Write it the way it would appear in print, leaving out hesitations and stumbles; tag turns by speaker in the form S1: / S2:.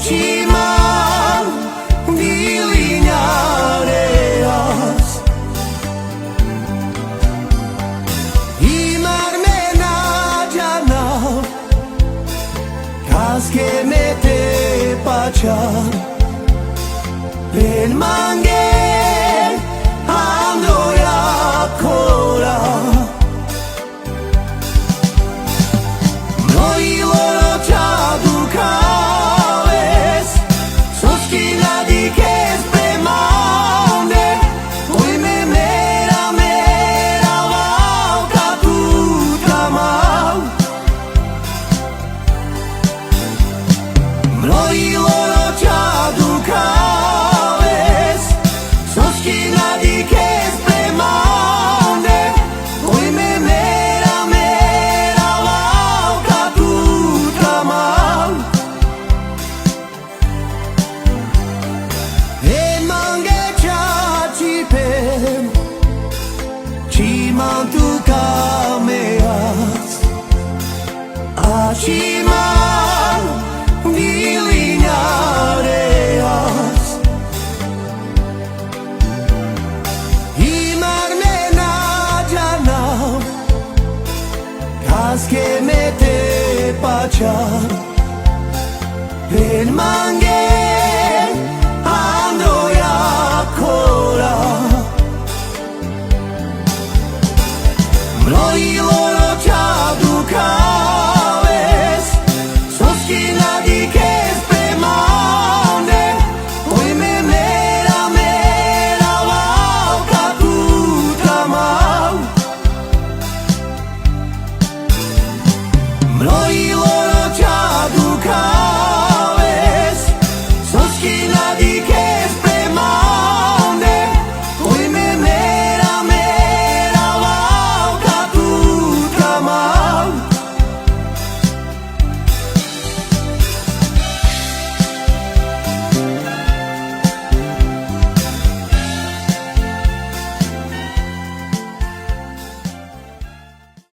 S1: Achiman Diliñareas Imarmena Jana Kaske mete pachar Ben mange Ando ya kora No iloro chadu kaves Soskina dikes premande Hoy me mera vau katutamau No iloro chadu kaves Soskina dikes premande Hoy me mera vau katutamau E mange chachi pem Chiman tu kameas Achiman Diliñareas Imarmena Jana Kaske mete pachar Ben mange